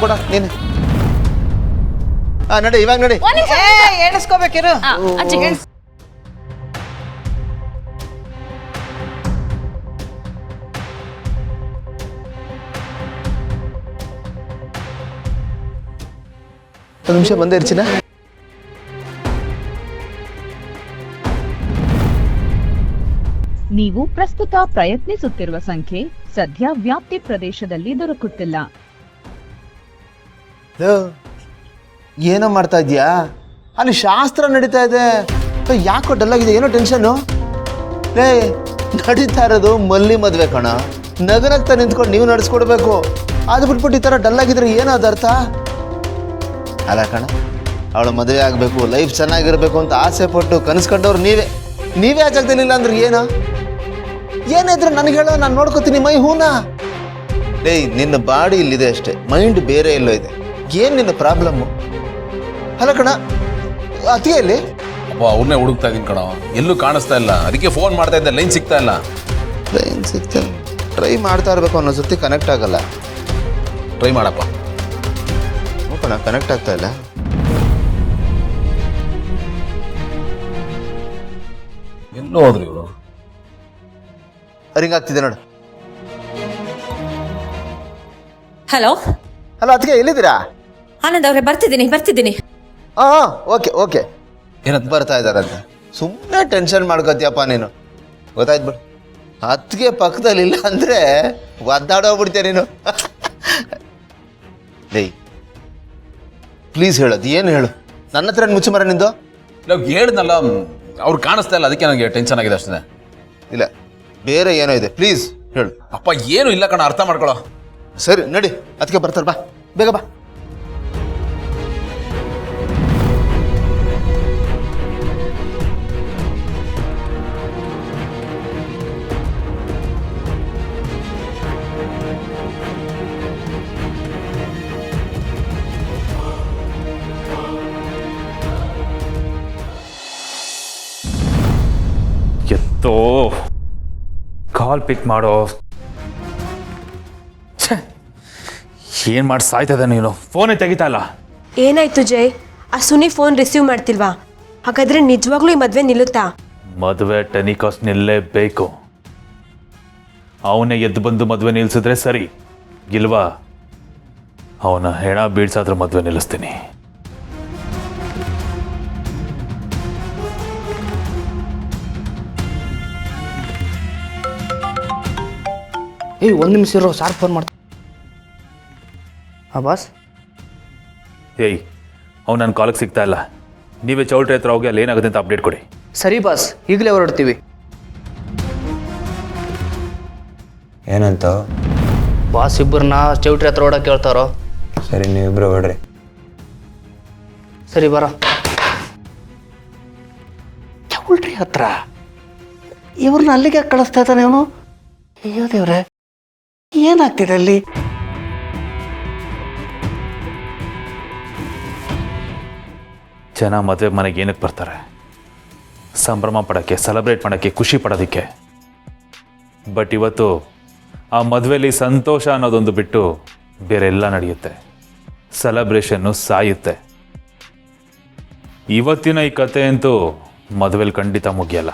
ಕೊಡ ನೀನು. ನಡಿ ಇವಾಗ ನಡಿ. ಎಣಿಸ್ಕೋಬೇಕಿರು. ಒಂದು ನಿಮಿಷ ಬಂದೇ ಇರ್ಚಿನ. ನೀವು ಪ್ರಸ್ತುತ ಪ್ರಯತ್ನಿಸುತ್ತಿರುವ ಸಂಖ್ಯೆ ಸದ್ಯ ವ್ಯಾಪ್ತಿ ಪ್ರದೇಶದಲ್ಲಿ ದೊರಕುತ್ತಿಲ್ಲ. ಏನೋ ಮಾಡ್ತಾ ಇದ್ಯಾ? ಅಲ್ಲಿ ಶಾಸ್ತ್ರ ನಡೀತಾ ಇದೆ. ಯಾಕೋ ಡಲ್ ಆಗಿದೆ? ಏನೋ ಟೆನ್ಷನ್ನು? ಲೇ, ನಡೀತಾ ಇರೋದು ಮಲ್ಲಿ ಮದುವೆ ಕಣ. ನಗನಗ್ತಾ ನಿಂತ್ಕೊಂಡು ನೀವು ನಡೆಸ್ಕೊಡ್ಬೇಕು. ಅದು ಬಿಟ್ಬಿಟ್ಟು ಈ ಥರ ಡಲ್ ಆಗಿದ್ರೆ ಏನೋ ಅದು ಅರ್ಥ ಅಲ್ಲ ಕಣ. ಅವಳ ಮದುವೆ ಆಗಬೇಕು, ಲೈಫ್ ಚೆನ್ನಾಗಿರ್ಬೇಕು ಅಂತ ಆಸೆ ಪಟ್ಟು ಕನಸ್ಕೊಂಡವ್ರು ನೀವೇ ಆ ಜಾಗದಲ್ಲಿಲ್ಲ ಅಂದ್ರೆ ಏನಿದ್ರೆ ನನಗೆ ಹೇಳೋ, ನಾನು ನೋಡ್ಕೋತೀನಿ ಮೈ ಹೂನಾ. ಲೇ, ನಿನ್ನ ಬಾಡಿ ಇಲ್ಲಿದೆ ಅಷ್ಟೇ, ಮೈಂಡ್ ಬೇರೆ ಎಲ್ಲೋ ಇದೆ. ಏನು ನಿನ್ನ ಪ್ರಾಬ್ಲಮ್ಮು? ಅಲ್ಲ ಕಣ, ಅತಿಯಲ್ಲಿ ಅವ್ರನ್ನೇ ಹುಡುಕ್ತಾ ಇದೀನಿ ಕಣ, ಎಲ್ಲೂ ಕಾಣಿಸ್ತಾ ಇಲ್ಲ. ಅದಕ್ಕೆ ಫೋನ್ ಮಾಡ್ತಾ ಇದ್ದೆ, ಲೈನ್ ಸಿಗ್ತಾ ಇಲ್ಲ. ಲೈನ್ ಸಿಗ್ತಾ ಇಲ್ಲ. ಟ್ರೈ ಮಾಡ್ತಾ ಇರಬೇಕು, ಅನ್ನೋ ಸತಿ ಕನೆಕ್ಟ್ ಆಗಲ್ಲ. ಟ್ರೈ ಮಾಡಪ್ಪ. ಕಣ ಕನೆಕ್ಟ್ ಆಗ್ತಾ ಇಲ್ಲ. ಎಲ್ಲೋ ಹೋದ್ರಿ ಇವರು? ರಿಂಗ್ ಆಗ್ತಿದೆ ನೋಡು. ಹಲೋ ಹಲೋ, ಅದಕ್ಕೆ ಎಲ್ಲಿದ್ದೀರಾ? ಆನಂದ್ ಅವ್ರೆ, ಬರ್ತಿದ್ದೀನಿ. ಹಾಂ, ಓಕೆ ಏನಂತ ಬರ್ತಾ ಇದ್ದಾರಂತ. ಸುಮ್ಮನೆ ಟೆನ್ಷನ್ ಮಾಡ್ಕೋತಿಯಪ್ಪ ನೀನು, ಗೊತ್ತಾಯ್ತು ಬಿಡು. ಅದಕ್ಕೆ ಪಕ್ಕದಲ್ಲಿ ಇಲ್ಲ ಅಂದರೆ ಒದ್ದಾಡೋಗ್ಬಿಡ್ತೀಯ ನೀನು. ಡೇ ಪ್ಲೀಸ್ ಹೇಳೋದು ಏನು ಹೇಳು. ನನ್ನ ಹತ್ರ ಮುಚ್ಚು ಮರ ನಿಂದು. ಇಲ್ಲ ಹೇಳಿದ್ನಲ್ಲ, ಅವ್ರು ಕಾಣಿಸ್ತಾ ಇಲ್ಲ, ಅದಕ್ಕೆ ನನಗೆ ಟೆನ್ಷನ್ ಆಗಿದೆ ಅಷ್ಟೇ. ಇಲ್ಲ, ಬೇರೆ ಏನೋ ಇದೆ, ಪ್ಲೀಸ್ ಹೇಳು. ಅಪ್ಪ ಏನು ಇಲ್ಲ ಕಣ, ಅರ್ಥ ಮಾಡ್ಕೊಳ್ಳೋ. ಸರಿ ನಡಿ, ಅದಕ್ಕೆ ಬರ್ತಾರೆ, ಬಾ ಬೇಗ ಬಾ. ಎತ್ತೋ ಕಾಲ್ ಪಿಕ್ ಮಾಡೋ. ಏನು ಮಾಡಿ ಸಾಯ್ತದೆ ನೀನು? ಫೋನೇ ತೆಗಿತಾ ಇಲ್ಲ. ಏನಾಯ್ತು ಜೈ? ಆ ಸುನಿ ಫೋನ್ ರಿಸೀವ್ ಮಾಡ್ತಿಲ್ವಾ? ಹಾಗಾದ್ರೆ ನಿಜವಾಗ್ಲೂ ಈ ಮದ್ವೆ ನಿಲ್ಲುತ್ತಾ? ಮದುವೆ ಟೆನಿಕಾಸ್ ನಿಲ್ಲೇಬೇಕು. ಅವನೇ ಎದ್ದು ಬಂದು ಮದುವೆ ನಿಲ್ಸಿದ್ರೆ ಸರಿ, ಇಲ್ವಾ ಅವನ ಹೆಣ ಬೀಳ್ಸಾದ್ರೂ ಮದುವೆ ನಿಲ್ಲಿಸ್ತೀನಿ. ಒಂದು ನಿಮಿಷ ಇರೋ, ಸಾರ್ ಫೋನ್ ಮಾಡ್ತಾ. ಹಾಂ ಬಾಸ್. ಅವ್ನು ನನ್ನ ಕಾಲಿಗೆ ಸಿಗ್ತಾ ಇಲ್ಲ. ನೀವೇ ಚೌಲ್ಟ್ರಿ ಹತ್ರ ಹೋಗಿ ಅಲ್ಲಿ ಏನಾಗುತ್ತೆ ಅಂತ ಅಪ್ಡೇಟ್ ಕೊಡಿ. ಸರಿ ಬಾಸ್, ಈಗಲೇ ಹೊರಡ್ತೀವಿ. ಏನಂತ? ಬಾಸ್ ಇಬ್ಬರನ್ನ ಚೌಟ್ರಿ ಹತ್ರ ಓಡಕ್ಕೆ ಹೇಳ್ತಾರೋ. ಸರಿ, ನೀವಿಬ್ರು ಹೊಡ್ರಿ. ಸರಿ, ಬರ. ಚೌಲ್ಟ್ರಿ ಹತ್ರ ಇವ್ರನ್ನ ಅಲ್ಲಿಗೆ ಕಳಿಸ್ತಾ ಇದ್ದಾನೆ ಅವನು. ಅಯ್ಯೋ ದೇವ್ರೆ, ಏನಾಗ್ತಿದೆ ಅಲ್ಲಿ? ಜನ ಮದುವೆ ಮನೆಗೆ ಏನಕ್ಕೆ ಬರ್ತಾರೆ? ಸಂಭ್ರಮ ಪಡೋಕ್ಕೆ, ಸೆಲೆಬ್ರೇಟ್ ಮಾಡೋಕ್ಕೆ, ಖುಷಿ ಪಡೋದಕ್ಕೆ. ಬಟ್ ಇವತ್ತು ಆ ಮದುವೆಯಲ್ಲಿ ಸಂತೋಷ ಅನ್ನೋದೊಂದು ಬಿಟ್ಟು ಬೇರೆಲ್ಲ ನಡೆಯುತ್ತೆ. ಸೆಲೆಬ್ರೇಷನ್ನು ಸಾಯುತ್ತೆ. ಇವತ್ತಿನ ಈ ಕತೆ ಅಂತೂ ಮದುವೆಲಿ ಖಂಡಿತ ಮುಗಿಯಲ್ಲ.